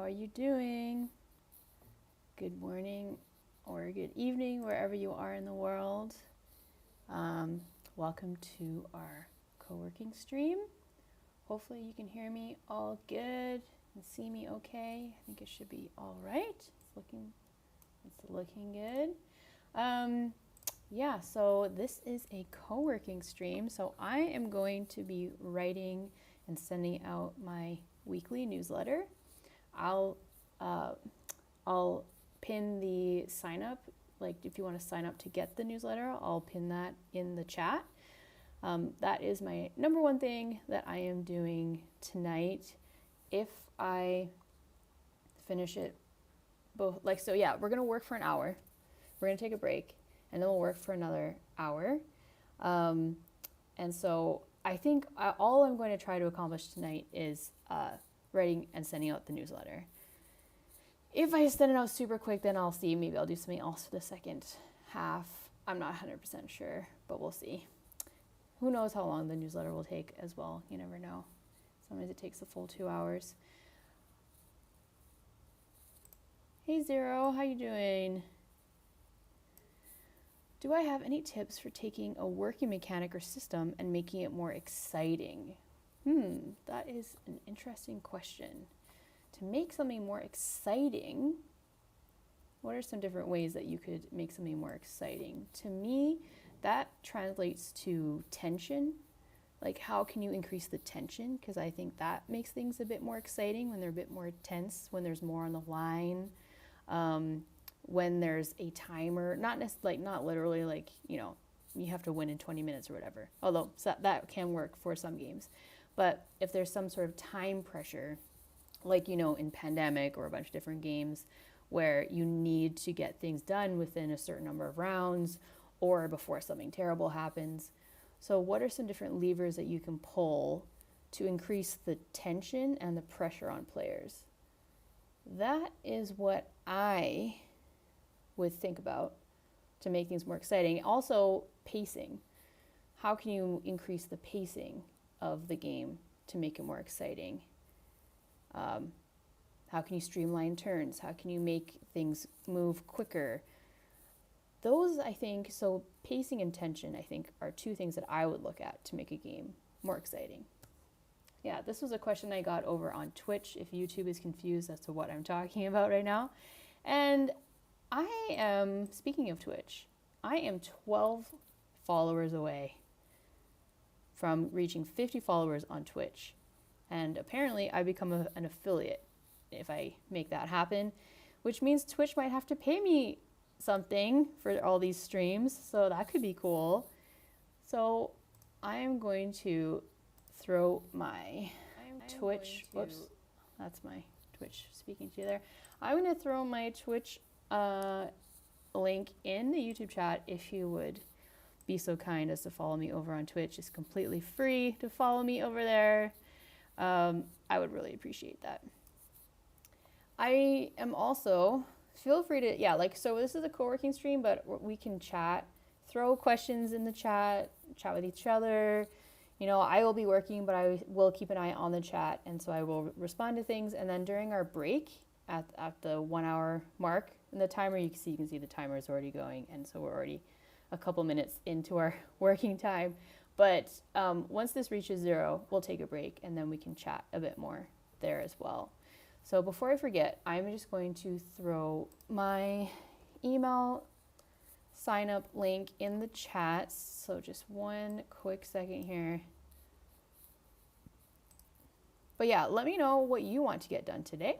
are you doing? Good morning or good evening, wherever you are in the world. Welcome to our co-working stream. Hopefully you can hear me all good and see me okay. I think it should be all right. It's looking good. Yeah, so this is a co-working stream. So I am going to be writing and sending out my weekly newsletter. I'll pin the sign up, like if you want to sign up to get the newsletter, I'll pin that in the chat. That is my number one thing that I am doing tonight. If I finish it both, we're going to work for an hour. We're going to take a break and then we'll work for another hour. And so I think all I'm going to try to accomplish tonight is writing and sending out the newsletter. If I send it out super quick, then I'll see. Maybe I'll do something else for the second half. I'm not 100% sure, but we'll see. Who knows how long the newsletter will take as well. You never know. Sometimes it takes a full 2 hours. Hey Zero, how you doing? Do I have any tips for taking a working mechanic or system and making it more exciting? That is an interesting question. To make something more exciting, what are some different ways that you could make something more exciting? To me, that translates to tension. Like, how can you increase the tension? Because I think that makes things a bit more exciting when they're a bit more tense, when there's more on the line, when there's a timer, not literally like, you have to win in 20 minutes or whatever. Although that can work for some games. But if there's some sort of time pressure, like, in Pandemic or a bunch of different games where you need to get things done within a certain number of rounds or before something terrible happens. So what are some different levers that you can pull to increase the tension and the pressure on players? That is what I would think about to make things more exciting. Also, pacing. How can you increase the pacing of the game to make it more exciting? How can you streamline turns? How can you make things move quicker? Those, I think, so pacing and tension, I think, are two things that I would look at to make a game more exciting. Yeah, this was a question I got over on Twitch, if YouTube is confused as to what I'm talking about right now. And speaking of Twitch, I am 12 followers away from reaching 50 followers on Twitch. And apparently I become an affiliate if I make that happen, which means Twitch might have to pay me something for all these streams. So that could be cool. So I am going to throw my Twitch, whoops, that's my Twitch speaking to you there. I'm going to throw my Twitch link in the YouTube chat if you would be so kind as to follow me over on Twitch. It's completely free to follow me over there. I would really appreciate that. I am also, feel free to, so this is a co-working stream, but we can chat, throw questions in the chat with each other. I will be working, but I will keep an eye on the chat, and so I will respond to things. And then during our break at the 1 hour mark, and the timer, you can see the timer is already going, and so we're already a couple minutes into our working time. But once this reaches 0, we'll take a break and then we can chat a bit more there as well. So before I forget, I'm just going to throw my email sign up link in the chat. So just one quick second here. But yeah, let me know what you want to get done today.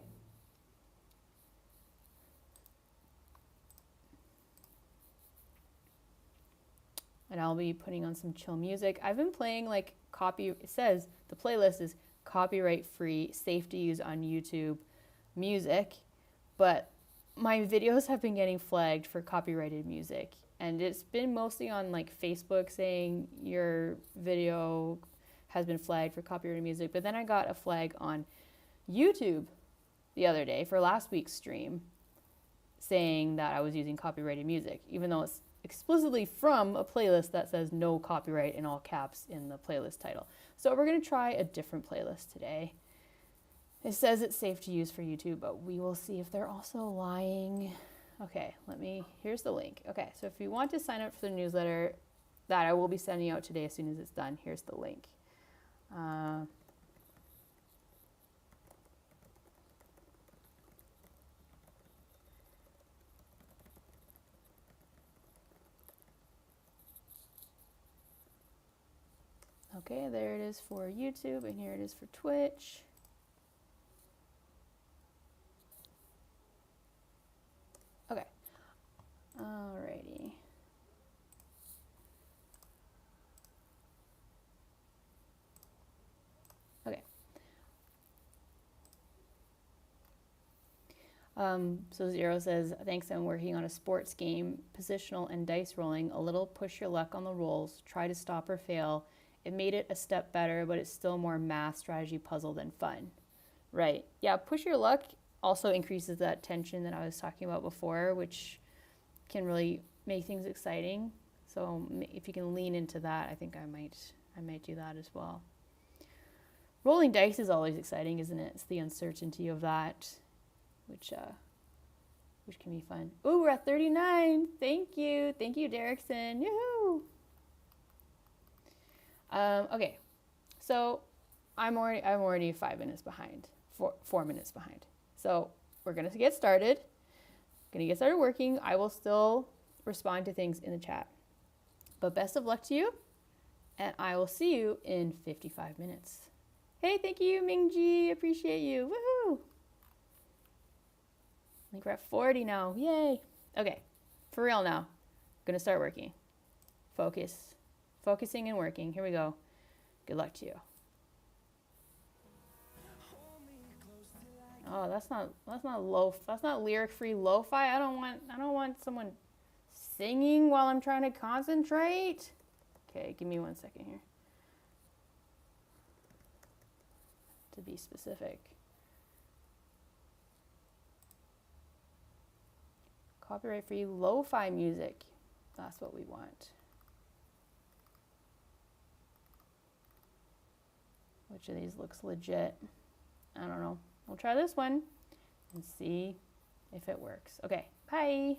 And I'll be putting on some chill music. I've been playing it says the playlist is copyright free, safe to use on YouTube music, but my videos have been getting flagged for copyrighted music. And it's been mostly on Facebook saying your video has been flagged for copyrighted music. But then I got a flag on YouTube the other day for last week's stream saying that I was using copyrighted music, even though it's explicitly from a playlist that says no copyright in all caps in the playlist title. So we're going to try a different playlist today. It says it's safe to use for YouTube, but we will see if they're also lying. Okay, here's the link. Okay, so if you want to sign up for the newsletter that I will be sending out today as soon as it's done, here's the link. Okay, there it is for YouTube, and here it is for Twitch. Okay, alrighty. Okay. So Zero says, thanks, I'm working on a sports game, positional and dice rolling, a little push your luck on the rolls, try to stop or fail. It made it a step better, but it's still more math, strategy, puzzle than fun. Right. Yeah, push your luck also increases that tension that I was talking about before, which can really make things exciting. So if you can lean into that, I think I might do that as well. Rolling dice is always exciting, isn't it? It's the uncertainty of that, which can be fun. Ooh, we're at 39. Thank you, Derrickson. Yoo-hoo! Okay, so I'm already 5 minutes behind, 4 minutes behind. So we're gonna get started. Working. I will still respond to things in the chat. But best of luck to you, and I will see you in 55 minutes. Hey, thank you, Mingji. Appreciate you. Woohoo! I think we're at 40 now. Yay! Okay, for real now. Gonna start working. Focusing and working. Here we go. Good luck to you. Oh, that's not lyric-free lo-fi. I don't want someone singing while I'm trying to concentrate. Okay, give me 1 second here. To be specific. Copyright-free lo-fi music. That's what we want. Which of these looks legit? I don't know. We'll try this one and see if it works. Okay, bye.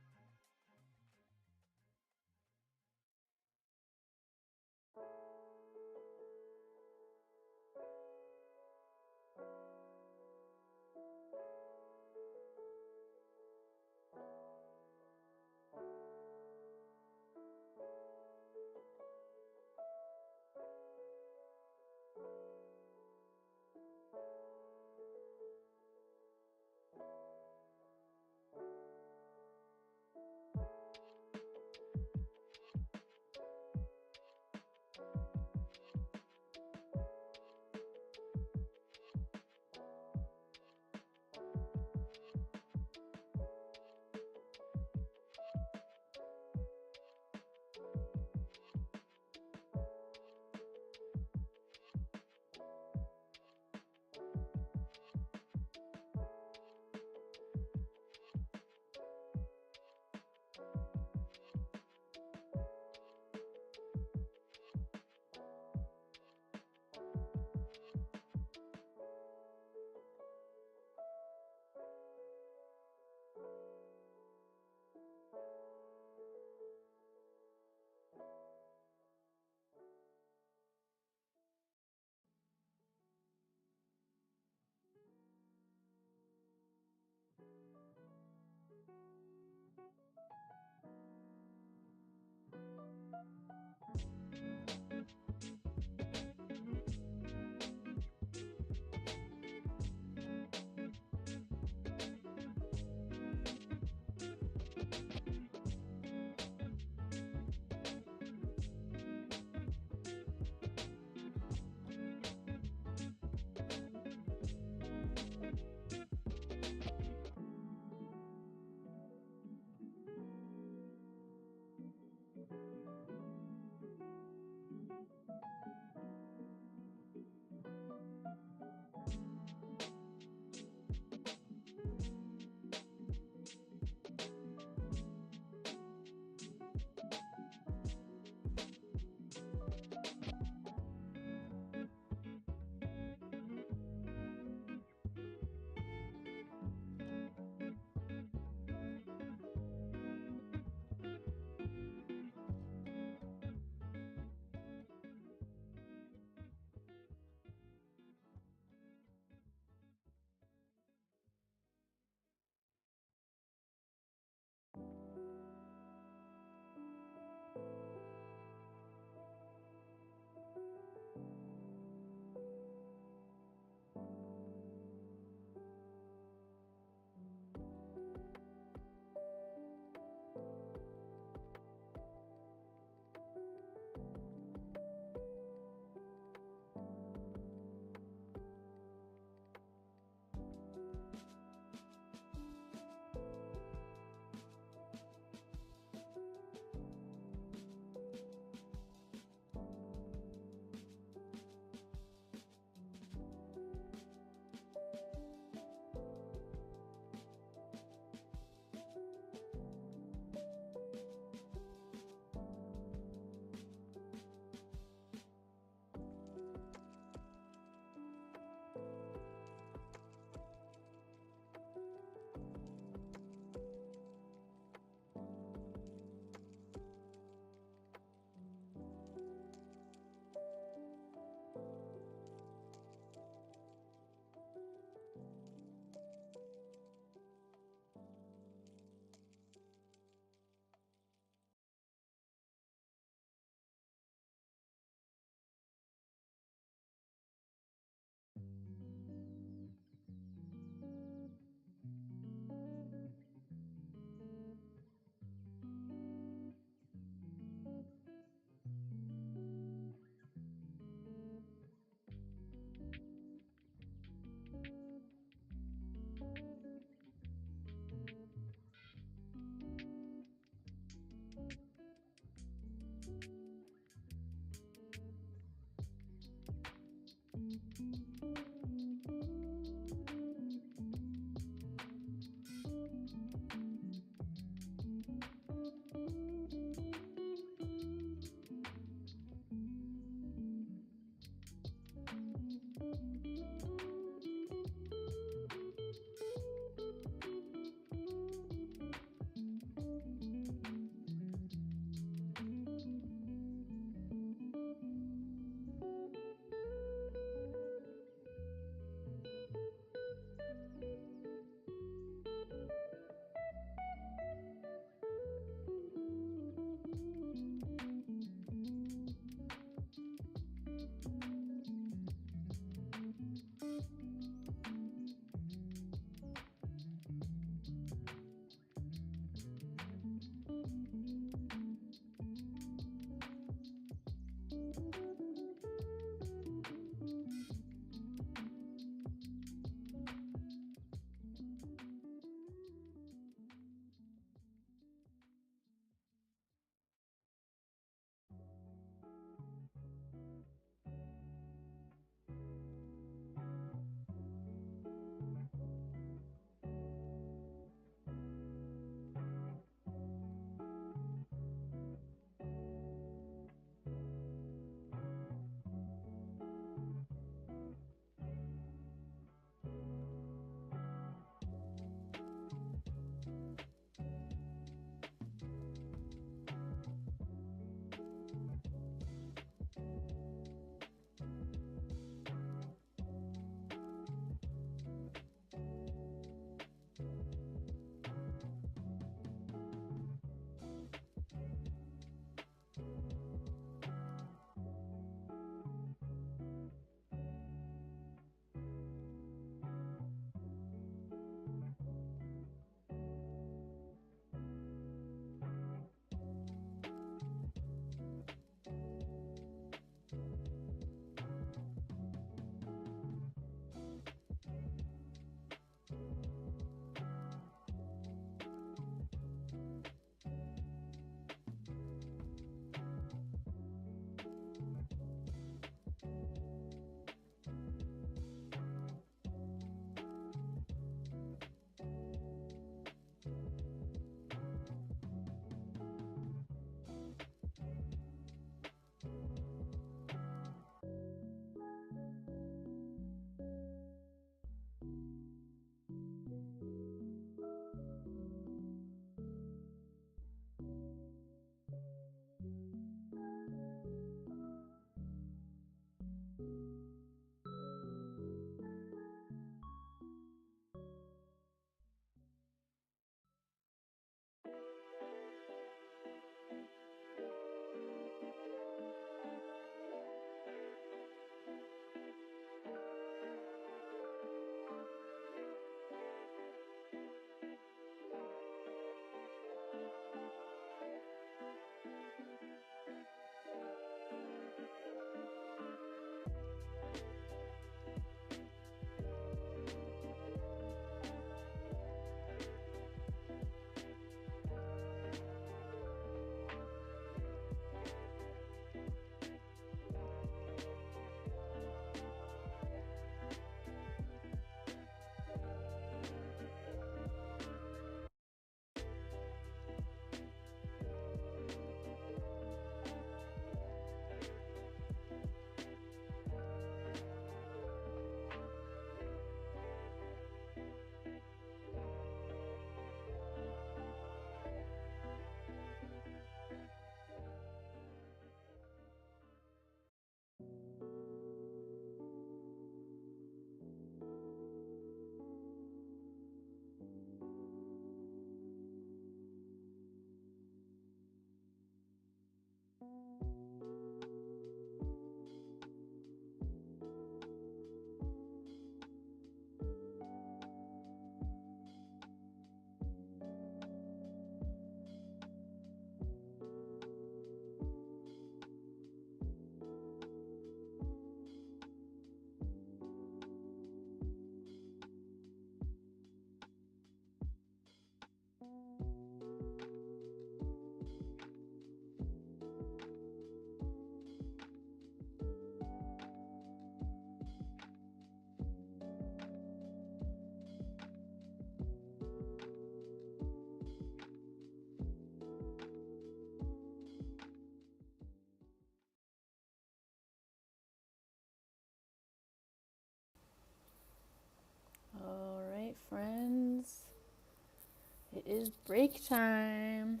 is break time.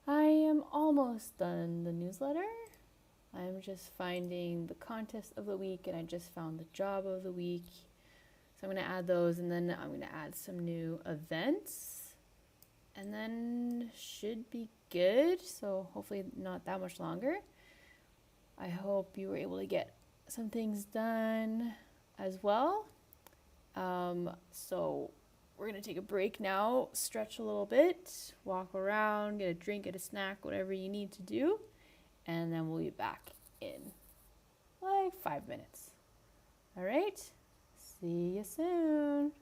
I am almost done the newsletter. I'm just finding the contest of the week, and I just found the job of the week. So I'm going to add those, and then I'm going to add some new events, and then should be good. So hopefully not that much longer. I hope you were able to get some things done as well. So we're going to take a break now, stretch a little bit, walk around, get a drink, get a snack, whatever you need to do. And then we'll be back in like 5 minutes. All right, see you soon.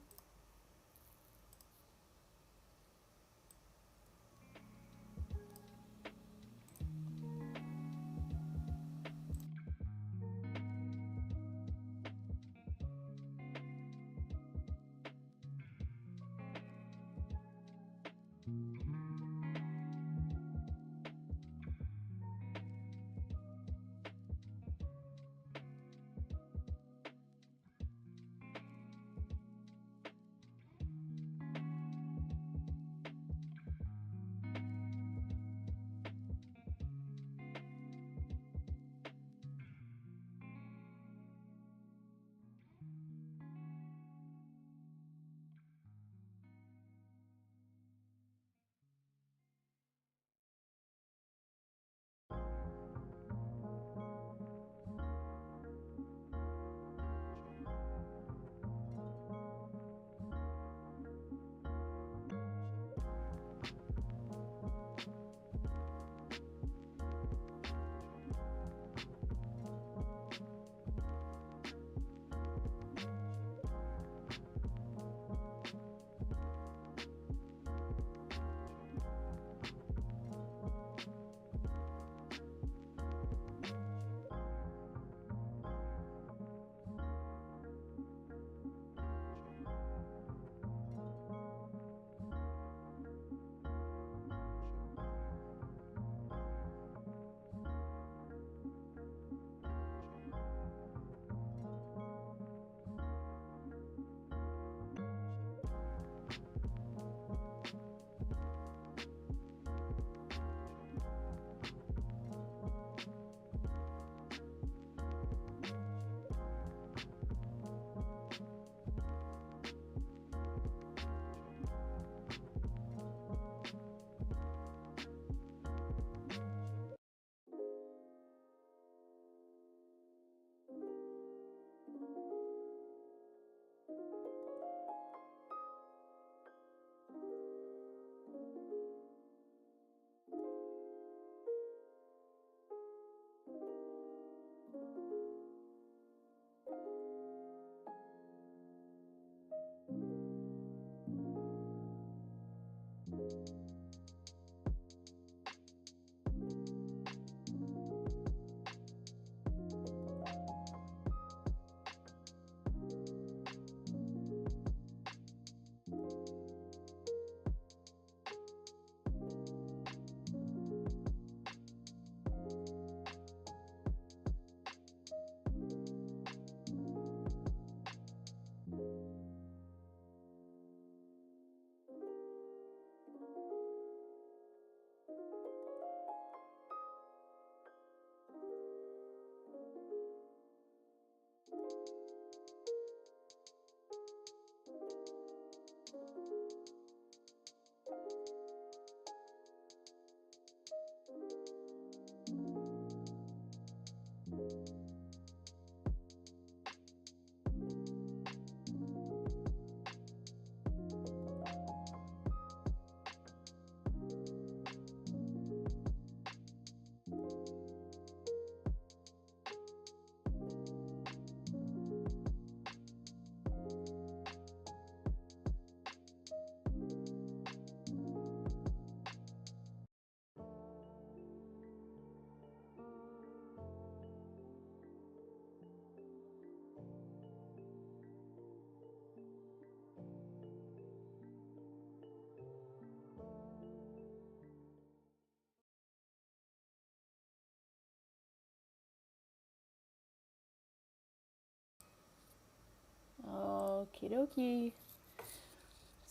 Okie dokie.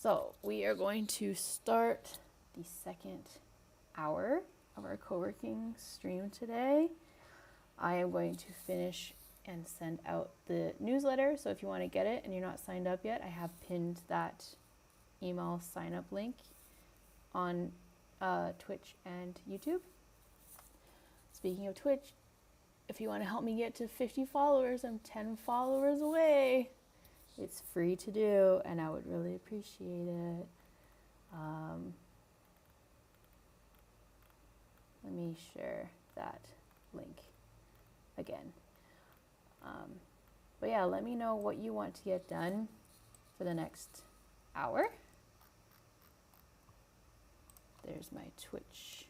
So we are going to start the second hour of our co-working stream today. I am going to finish and send out the newsletter. So if you want to get it and you're not signed up yet, I have pinned that email sign up link on Twitch and YouTube. Speaking of Twitch, if you want to help me get to 50 followers, I'm 10 followers away. It's free to do, and I would really appreciate it. Let me share that link again. But yeah, let me know what you want to get done for the next hour. There's my Twitch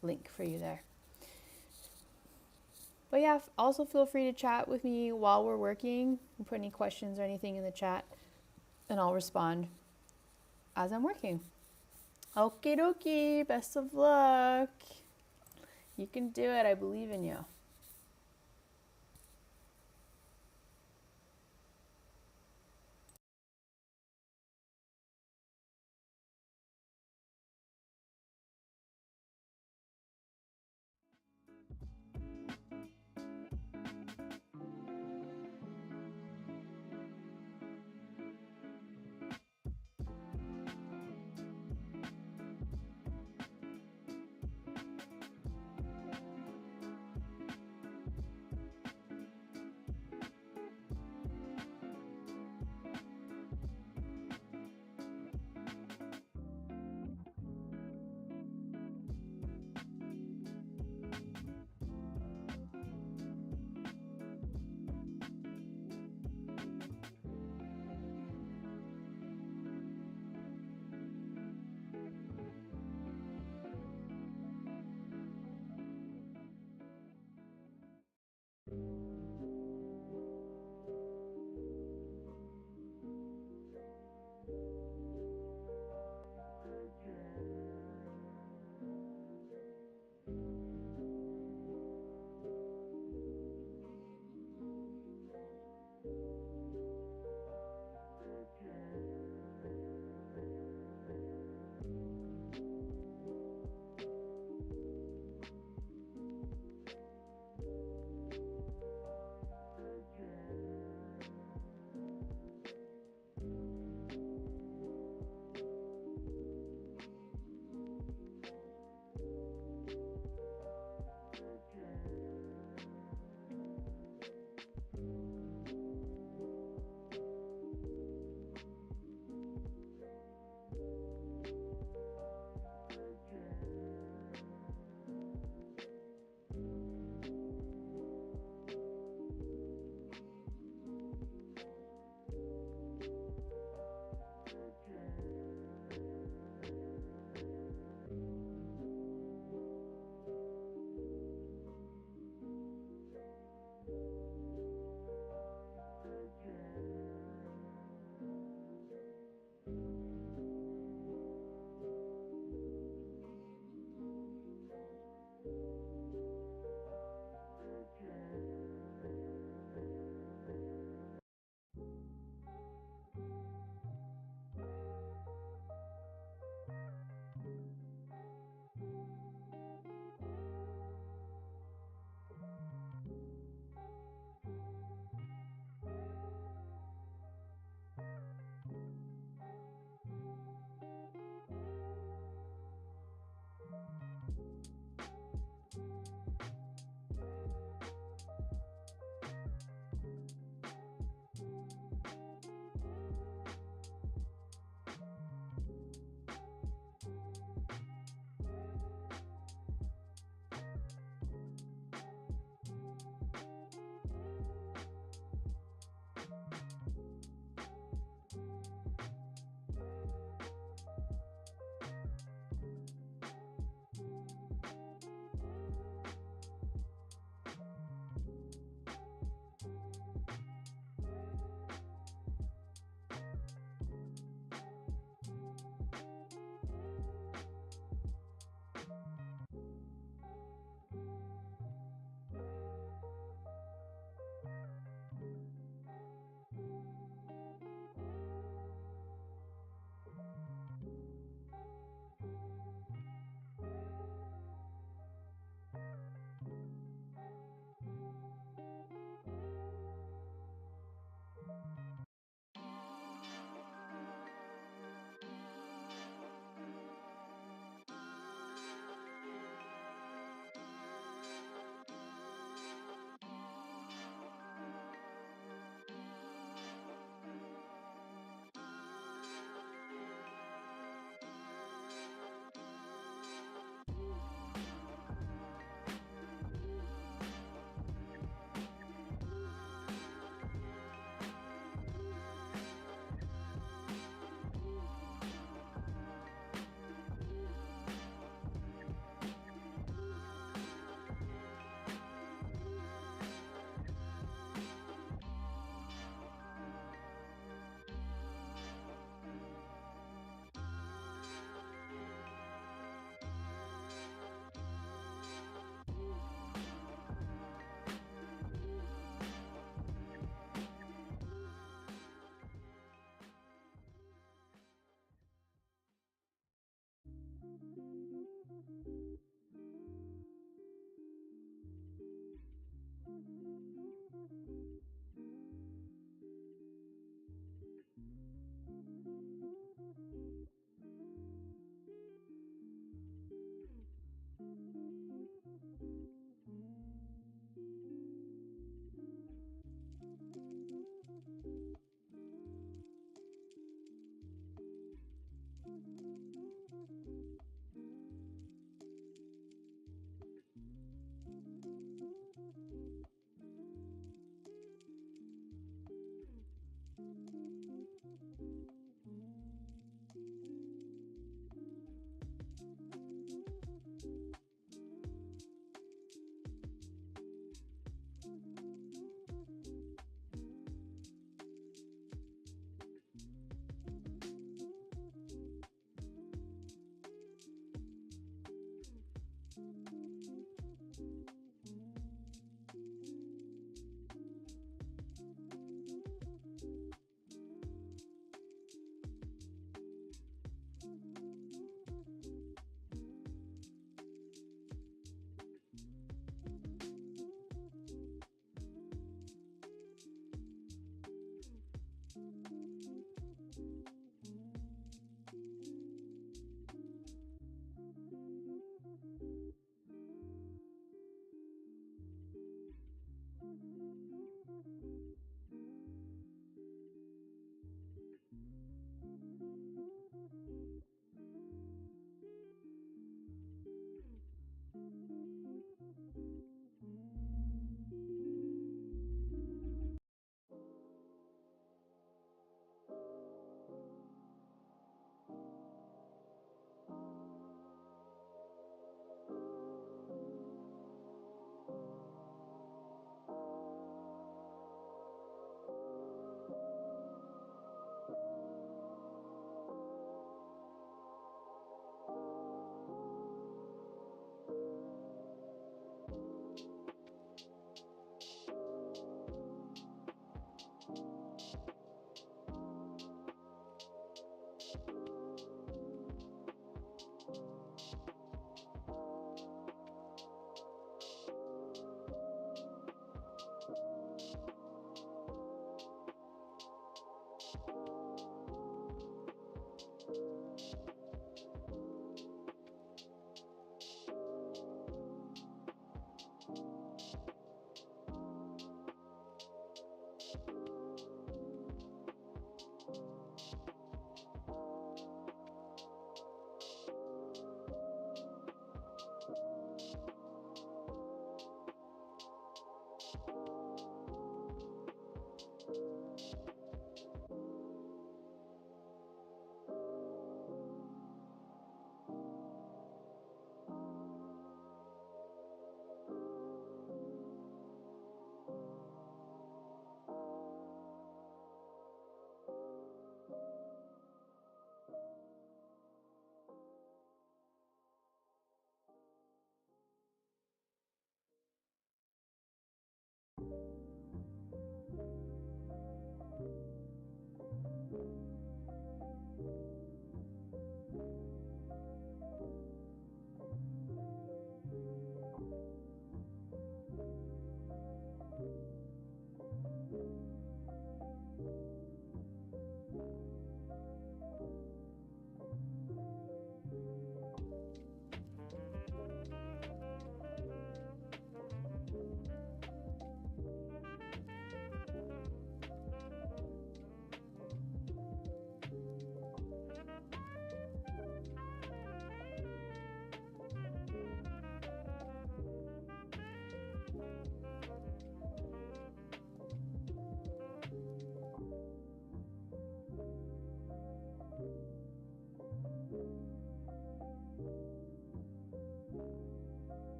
link for you there. But yeah, also feel free to chat with me while we're working and put any questions or anything in the chat, and I'll respond as I'm working. Okie dokie, best of luck. You can do it, I believe in you.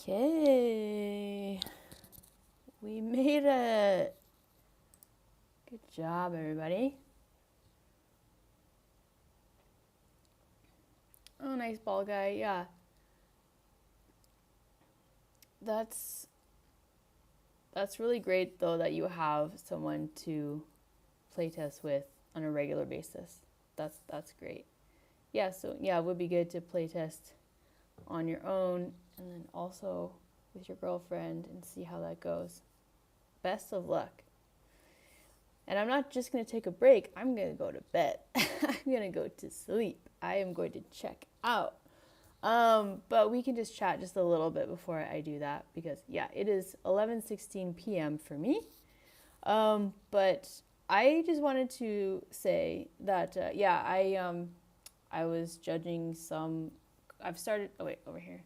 Okay. We made it. Good job, everybody. Oh, nice ball guy. Yeah. That's really great though that you have someone to playtest with on a regular basis. That's great. Yeah, so yeah, it would be good to playtest on your own and then also with your girlfriend and see how that goes. Best of luck. And I'm not just going to take a break. I'm going to go to bed. I'm going to go to sleep. I am going to check out. But we can just chat just a little bit before I do that because yeah, it is 11:16 p.m. for me. But I just wanted to say that yeah, I was judging some. I've started. Oh wait, over here.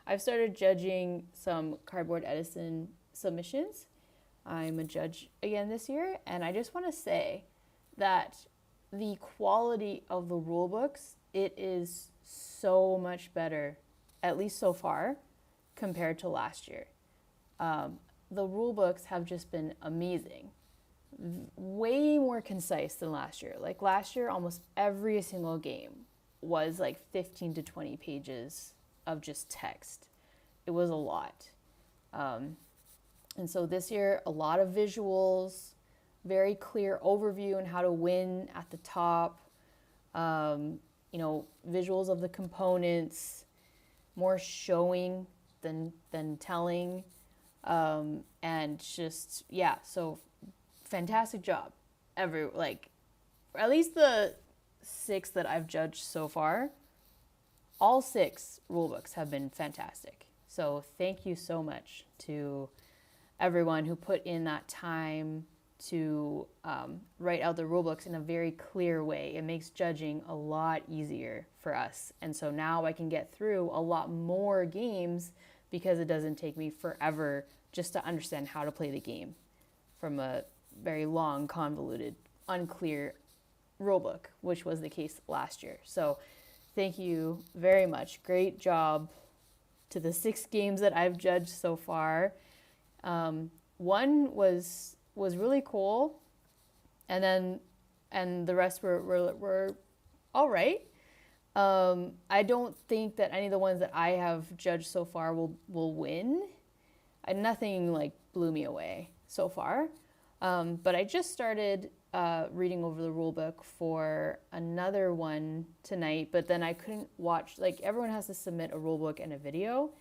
I've started judging some Cardboard Edison submissions. I'm a judge again this year, and I just want to say that the quality of the rule books, it is so much better, at least so far, compared to last year. The rule books have just been amazing. Way more concise than last year. Like last year, almost every single game was like 15 to 20 pages of just text. It was a lot. And so this year, a lot of visuals, very clear overview on how to win at the top, you know, visuals of the components, more showing than telling, and just, yeah, so fantastic job. At least the 6 that I've judged so far, all 6 rulebooks have been fantastic. So thank you so much to everyone who put in that time to write out the rulebooks in a very clear way. It makes judging a lot easier for us. And so now I can get through a lot more games because it doesn't take me forever just to understand how to play the game from a very long, convoluted, unclear rulebook, which was the case last year. So thank you very much. Great job to the 6 games that I've judged so far. One was really cool, and the rest were all right. I don't think that any of the ones that I have judged so far will win. Nothing like blew me away so far. But I just started reading over the rule book for another one tonight, but then I couldn't watch, like everyone has to submit a rule book and a video,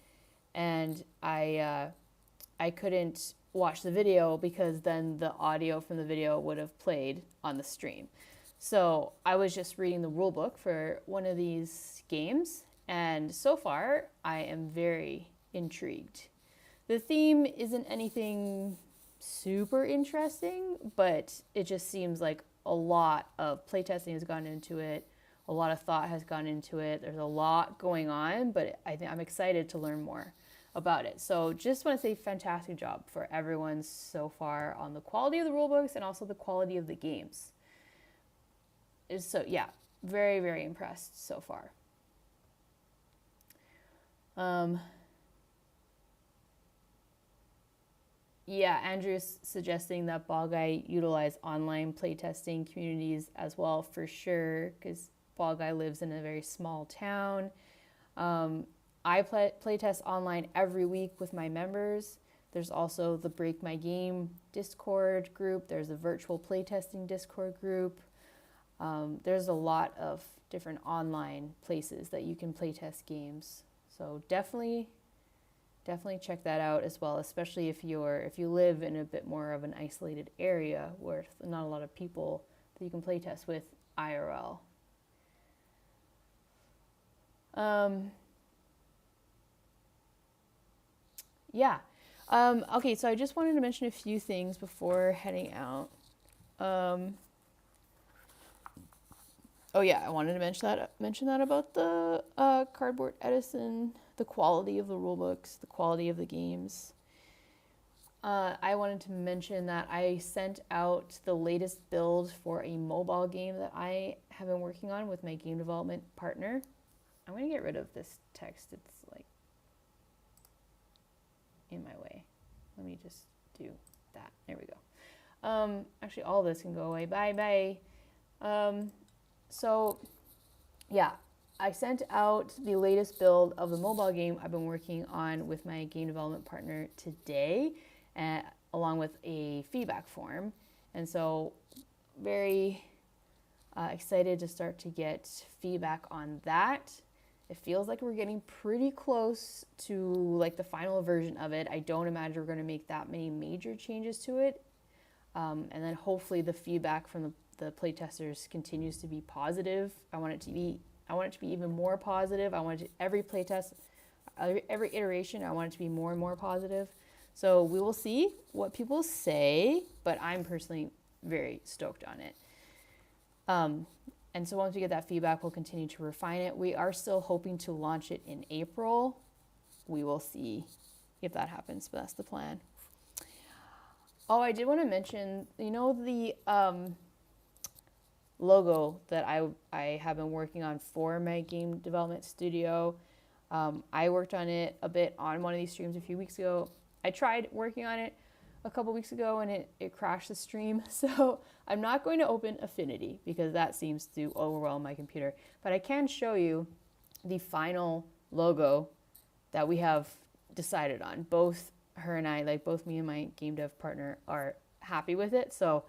and I couldn't watch the video because then the audio from the video would have played on the stream. So I was just reading the rule book for one of these games, and so far I am very intrigued. The theme isn't anything super interesting, but it just seems like a lot of playtesting has gone into it. A lot of thought has gone into it. There's a lot going on, but I'm excited to learn more about it. So just want to say fantastic job for everyone so far on the quality of the rulebooks and also the quality of the games. So yeah, very, very impressed so far. Yeah, Andrew's suggesting that Ball Guy utilize online playtesting communities as well, for sure, because Ball Guy lives in a very small town. I playtest online every week with my members. There's also the Break My Game Discord group. There's a virtual playtesting Discord group. There's a lot of different online places that you can playtest games. So definitely check that out as well, especially if you live in a bit more of an isolated area where not a lot of people that you can playtest with IRL. Yeah. Okay, so I just wanted to mention a few things before heading out. Oh yeah, I wanted to mention that about the Cardboard Edison, the quality of the rulebooks, the quality of the games. I wanted to mention that I sent out the latest build for a mobile game that I have been working on with my game development partner. I'm going to get rid of this text. It's like in my way. Let me just do that. There we go. Actually, all this can go away. Bye. So, yeah, I sent out the latest build of the mobile game I've been working on with my game development partner today, along with a feedback form. And so, very excited to start to get feedback on that. It feels like we're getting pretty close to like the final version of it. I don't imagine we're going to make that many major changes to it. And then hopefully the feedback from the playtesters continues to be positive. I want it to be even more positive. I want it to, every playtest, every iteration, I want it to be more and more positive. So we will see what people say, but I'm personally very stoked on it. And so once we get that feedback, we'll continue to refine it. We are still hoping to launch it in April. We will see if that happens, but that's the plan. Oh, I did want to mention, the logo that I have been working on for my game development studio. I worked on it a bit on one of these streams a few weeks ago. I tried working on it a couple weeks ago and it crashed the stream. So I'm not going to open Affinity because that seems to overwhelm my computer. But I can show you the final logo that we have decided on. Both her and I, like both me and my game dev partner, are happy with it. So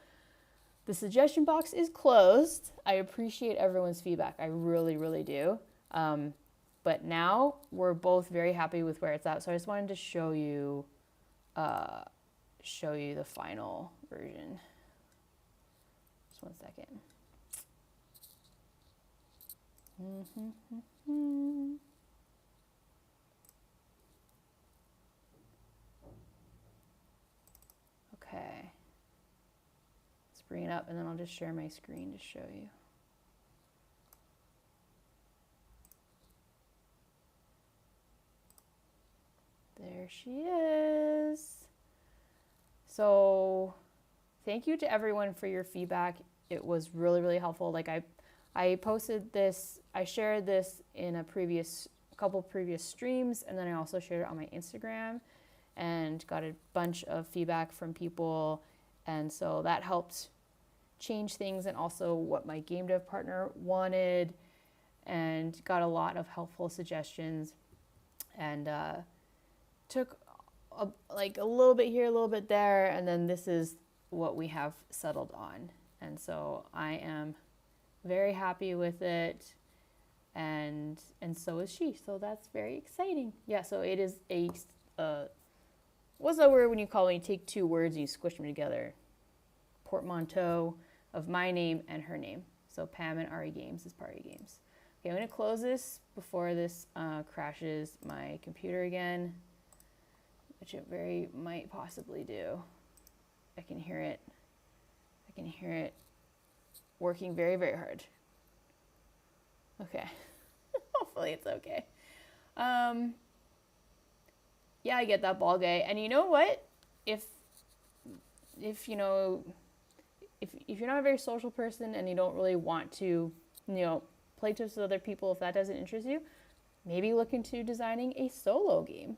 the suggestion box is closed. I appreciate everyone's feedback. I really, really do. But now we're both very happy with where it's at. So I just wanted to show you the final version. Just 1 second. Okay. Let's bring it up and then I'll just share my screen to show you. There she is. So thank you to everyone for your feedback. It was really, really helpful. Like I posted this, I shared this in a couple previous streams, and then I also shared it on my Instagram and got a bunch of feedback from people. And so that helped change things, and also what my game dev partner wanted, and got a lot of helpful suggestions, and took a little bit here, a little bit there, and then this is what we have settled on. And so I am very happy with it, and so is she. So that's very exciting. Yeah, so it is a, what's that word when you take two words and you squish them together? Portmanteau of my name and her name. So Pam and Ari Games is Party Games. Okay, I'm going to close this before this crashes my computer again, which it very might possibly do. I can hear it working very, very hard. Okay. Hopefully it's okay. Yeah, I get that, ball guy. And you know what? If you're not a very social person and you don't really want to, play test with other people, if that doesn't interest you, maybe look into designing a solo game.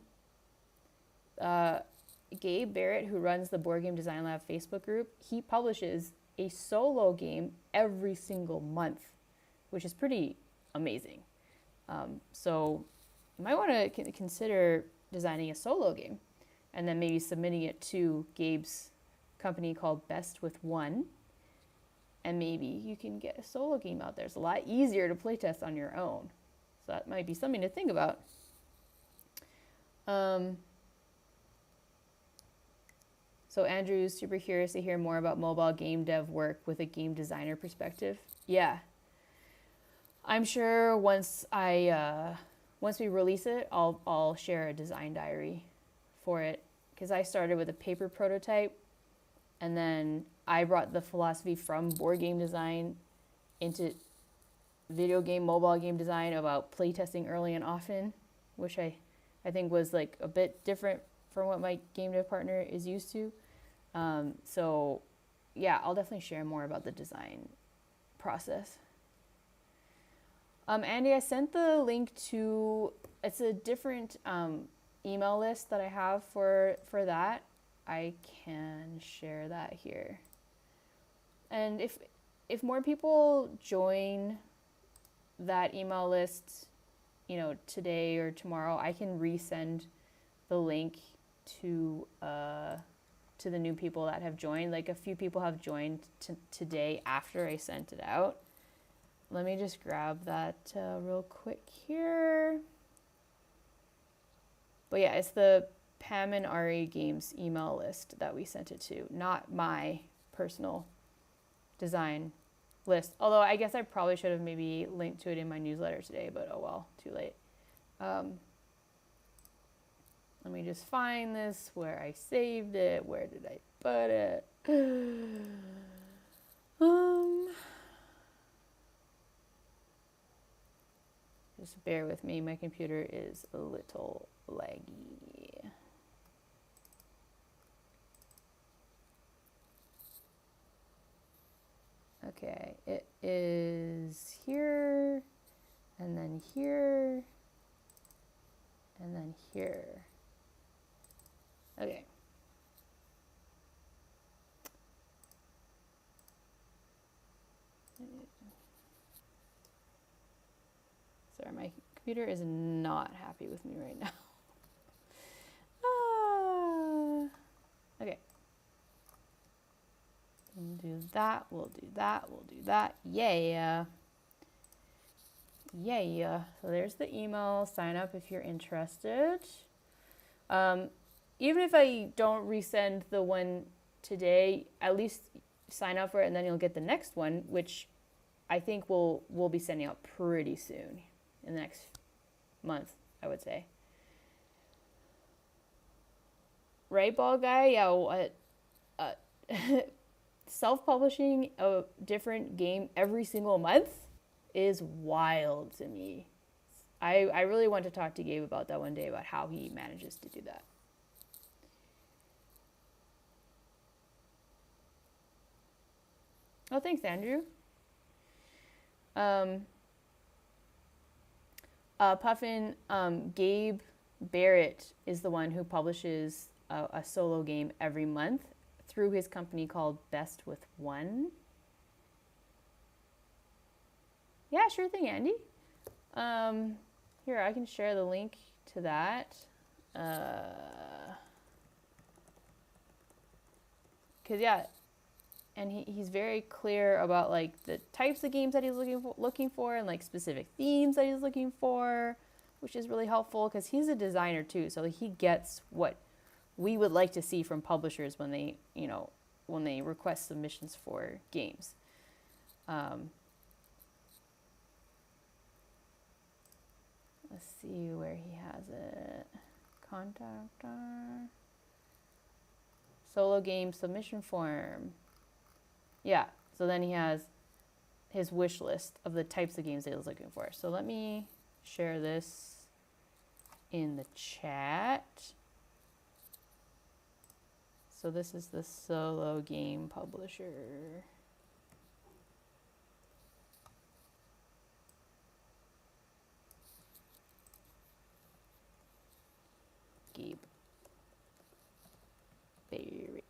Gabe Barrett, who runs the Board Game Design Lab Facebook group, he publishes a solo game every single month, which is pretty amazing. So you might want to consider designing a solo game and then maybe submitting it to Gabe's company called Best with One, and maybe you can get a solo game out there. It's a lot easier to playtest on your own. So that might be something to think about. So Andrew's super curious to hear more about mobile game dev work with a game designer perspective. Yeah. I'm sure once we release it, I'll share a design diary for it, because I started with a paper prototype, and then I brought the philosophy from board game design into video game, mobile game design about playtesting early and often, which I think was like a bit different from what my game dev partner is used to. So yeah, I'll definitely share more about the design process. Andy, I sent the link to, it's a different email list that I have for that, I can share that here. And if more people join that email list, you know, today or tomorrow, I can resend the link to the new people that have joined. Like a few people have joined today after I sent it out. Let me just grab that real quick here. But yeah, it's the Pam and Ari Games email list that we sent it to, not my personal design list. Although I guess I probably should have maybe linked to it in my newsletter today, but oh well, too late. Let me just find this where I saved it. Where did I put it? Just bear with me. My computer is a little laggy. Okay, it is here, and then here, and then here. Okay. Sorry, my computer is not happy with me right now. Okay. We'll do that, we'll do that, we'll do that. Yeah. Yeah. So there's the email. Sign up if you're interested. Even if I don't resend the one today, at least sign up for it and then you'll get the next one, which I think we'll be sending out pretty soon, in the next month, I would say. Right, ball guy? Yeah, what? Self-publishing a different game every single month is wild to me. I really want to talk to Gabe about that one day, about how he manages to do that. Oh, thanks, Andrew. Puffin, Gabe Barrett is the one who publishes a solo game every month through his company called Best with One. Yeah, sure thing, Andy. Here, I can share the link to that. Cause yeah, and he's very clear about like the types of games that he's looking for and like specific themes that he's looking for, which is really helpful because he's a designer too, so he gets what we would like to see from publishers when they, you know, when they request submissions for games. Let's see where he has it. Contact our solo game submission form. Yeah, so then he has his wish list of the types of games that he was looking for. So let me share this in the chat. So this is the solo game publisher. Gabe Barrett.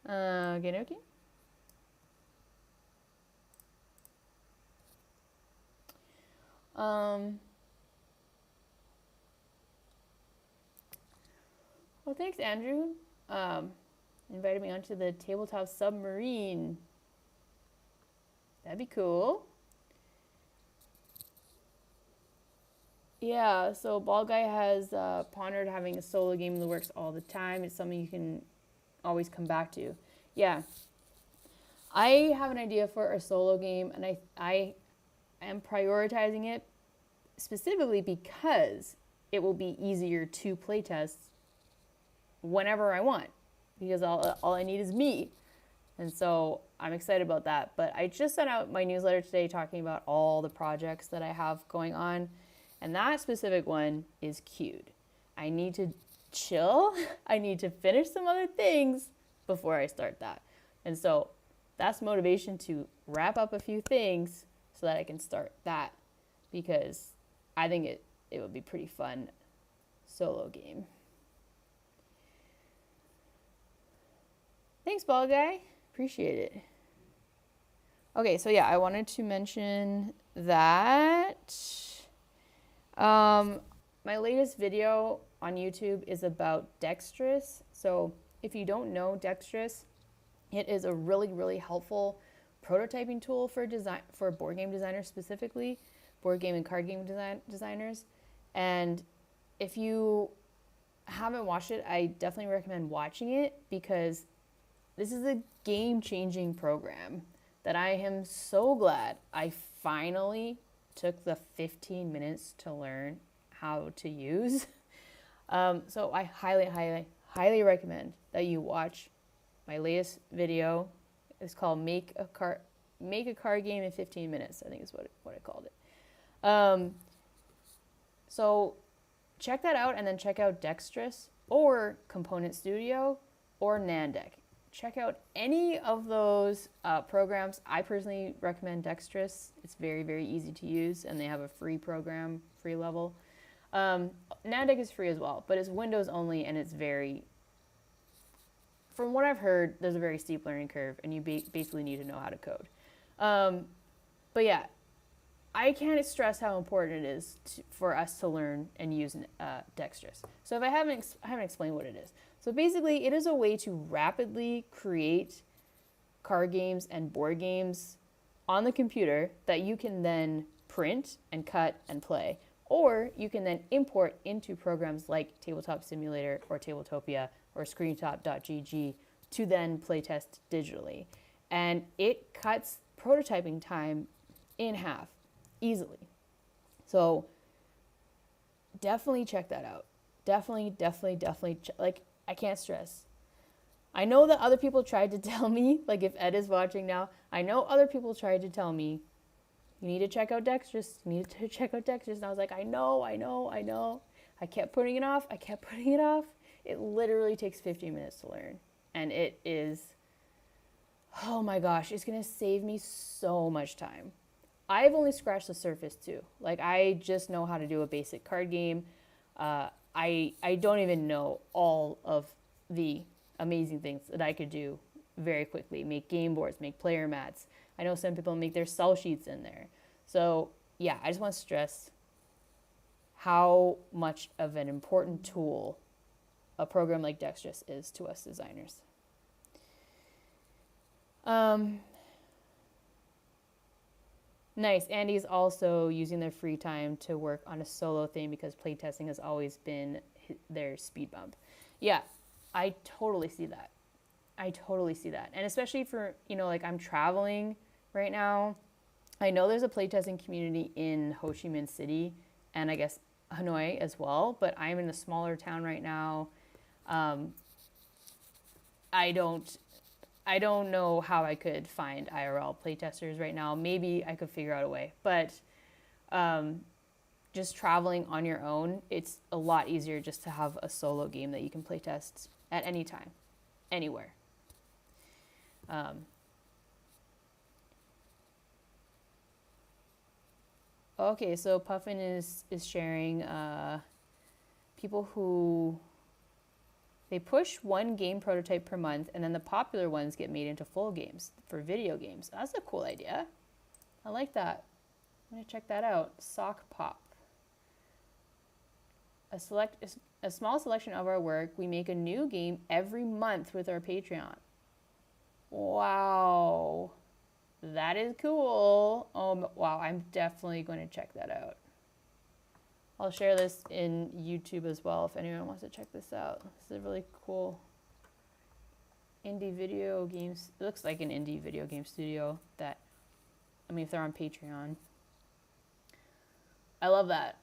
Okay. Well, thanks, Andrew. Invited me onto the tabletop submarine. That'd be cool. Yeah, so Ball Guy has pondered having a solo game in the works all the time. It's something you can always come back to. Yeah. I have an idea for a solo game, and I am prioritizing it specifically because it will be easier to playtest whenever I want, because all I need is me. And so I'm excited about that. But I just sent out my newsletter today talking about all the projects that I have going on. And that specific one is queued. I need to chill. I need to finish some other things before I start that. And so that's motivation to wrap up a few things so that I can start that, because I think it would be pretty fun solo game. Thanks, Ball Guy. Appreciate it. Okay, so yeah, I wanted to mention that my latest video on YouTube is about Dexterous. So if you don't know Dexterous, it is a really, really helpful prototyping tool for board game designers specifically, board game and card game designers. And if you haven't watched it, I definitely recommend watching it because this is a game-changing program that I am so glad I finally took the 15 minutes to learn how to use. So I highly recommend that you watch my latest video. It's called Make a Card Game in 15 Minutes, I think is what I called it. So check that out, and then check out Dexterous or Component Studio or Nandeck. Check out any of those programs. I personally recommend Dexterous. It's very, very easy to use, and they have a free program, free level. Nandeck is free as well, but it's Windows only, and it's from what I've heard, there's a very steep learning curve, and you basically need to know how to code. But yeah, I can't stress how important it is for us to learn and use Dexterous. So if I haven't explained what it is. So basically, it is a way to rapidly create card games and board games on the computer that you can then print and cut and play. Or you can then import into programs like Tabletop Simulator or Tabletopia or Screentop.gg to then playtest digitally. And it cuts prototyping time in half easily. So definitely check that out. Definitely. Like, I can't stress. I know that other people tried to tell me, like if Ed is watching now, I know other people tried to tell me, you need to check out Dexterous. You need to check out Dexterous. And I was like, I know. I kept putting it off. It literally takes 15 minutes to learn. And it is, oh my gosh, it's going to save me so much time. I've only scratched the surface too. Like, I just know how to do a basic card game. I don't even know all of the amazing things that I could do very quickly. Make game boards, make player mats. I know some people make their sell sheets in there. So yeah, I just want to stress how much of an important tool a program like Dexterous is to us designers. Nice. Andy's also using their free time to work on a solo thing because playtesting has always been their speed bump. Yeah, I totally see that. And especially for, like I'm traveling right now. I know there's a playtesting community in Ho Chi Minh City and I guess Hanoi as well, but I'm in a smaller town right now. I don't know how I could find IRL playtesters right now. Maybe I could figure out a way, but just traveling on your own, it's a lot easier just to have a solo game that you can playtest at any time, anywhere. Okay, so Puffin is sharing people who they push one game prototype per month, and then the popular ones get made into full games for video games. That's a cool idea. I like that. I'm gonna check that out. Sock Pop. A small selection of our work. We make a new game every month with our Patreon. Wow, that is cool. Oh wow, I'm definitely going to check that out. I'll share this in YouTube as well if anyone wants to check this out. This is a really cool indie video games. It looks like an indie video game studio that, if they're on Patreon. I love that.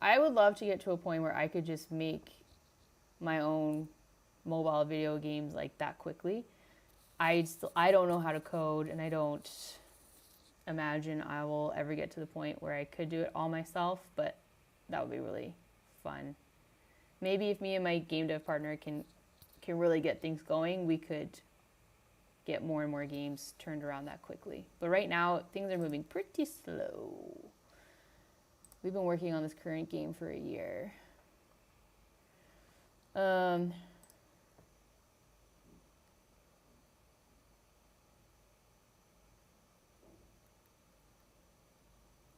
I would love to get to a point where I could just make my own mobile video games like that quickly. I don't know how to code, and I don't imagine I will ever get to the point where I could do it all myself, but that would be really fun. Maybe if me and my game dev partner can really get things going, we could get more and more games turned around that quickly. But right now, things are moving pretty slow. We've been working on this current game for a year. Oh,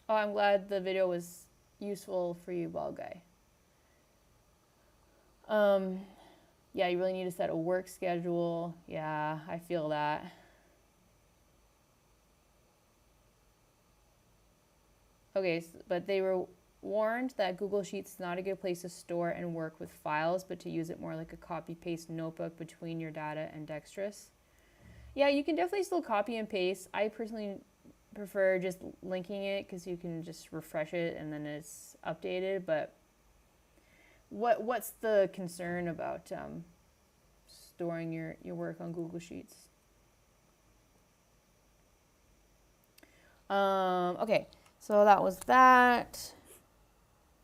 I'm glad the video was useful for you, bald guy. Yeah, you really need to set a work schedule. Yeah, I feel that. Okay, but they were warned that Google Sheets is not a good place to store and work with files, but to use it more like a copy-paste notebook between your data and Dexterous. Yeah, you can definitely still copy and paste. I personally prefer just linking it because you can just refresh it and then it's updated. But what's the concern about storing your work on Google Sheets? Okay, so that was that.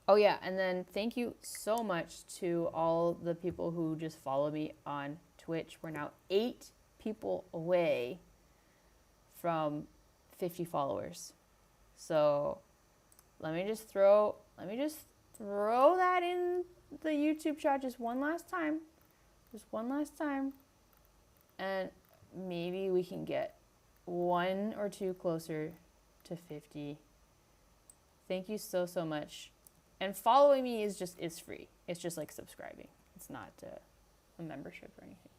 Oh yeah, and then thank you so much to all the people who just follow me on Twitch. We're now 8 people away from 50 followers. So let me just throw that in the YouTube chat just one last time. Just one last time. And maybe we can get 1 or 2 closer to 50. Thank you so much. And following me is free. It's just like subscribing. It's not a membership or anything.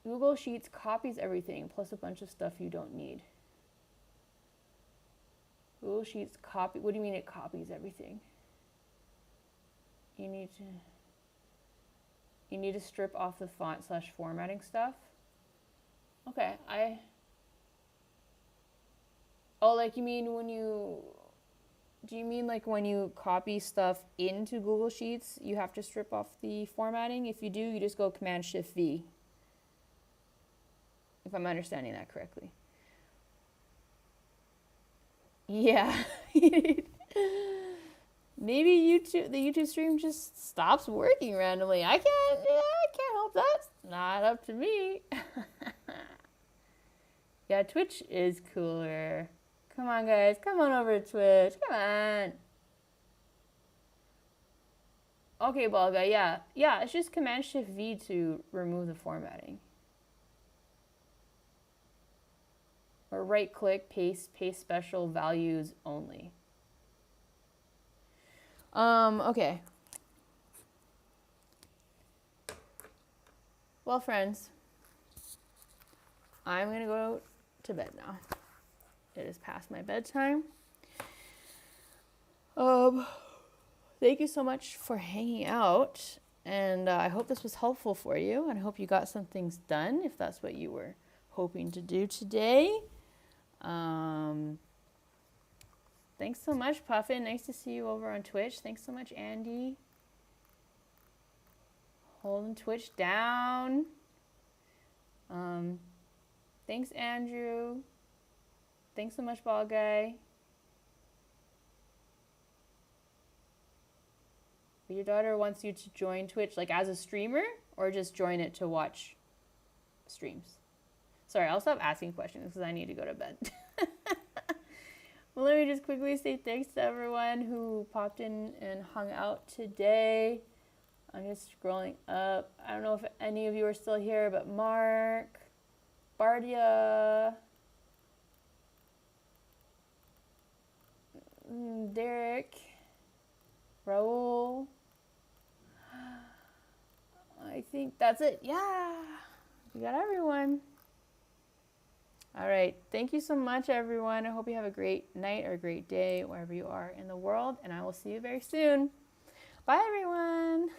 Google Sheets copies everything, plus a bunch of stuff you don't need. Google Sheets copy. What do you mean it copies everything? You need to strip off the font/formatting stuff. Okay, Oh, like you mean when you... Do you mean like when you copy stuff into Google Sheets, you have to strip off the formatting? If you do, you just go Command-Shift-V. If I'm understanding that correctly. Yeah. Maybe the YouTube stream just stops working randomly. I can't help that. It's not up to me. Yeah, Twitch is cooler. Come on, guys. Come on over to Twitch. Come on. Okay, bald guy. Yeah. Yeah, it's just Command-Shift-V to remove the formatting. Or right-click, paste special values only. Okay. Well, friends, I'm going to go to bed now. It is past my bedtime. Thank you so much for hanging out, and I hope this was helpful for you, and I hope you got some things done if that's what you were hoping to do today. Thanks so much, Puffin. Nice to see you over on Twitch. Thanks so much, Andy. Holding Twitch down. Thanks, Andrew. Thanks so much, Ball Guy. Your daughter wants you to join Twitch, like as a streamer, or just join it to watch streams? Sorry, I'll stop asking questions because I need to go to bed. Well, let me just quickly say thanks to everyone who popped in and hung out today. I'm just scrolling up. I don't know if any of you are still here, but Mark, Bardia, Derek, Raul. I think that's it. Yeah, we got everyone. All right. Thank you so much, everyone. I hope you have a great night or a great day wherever you are in the world, and I will see you very soon. Bye, everyone.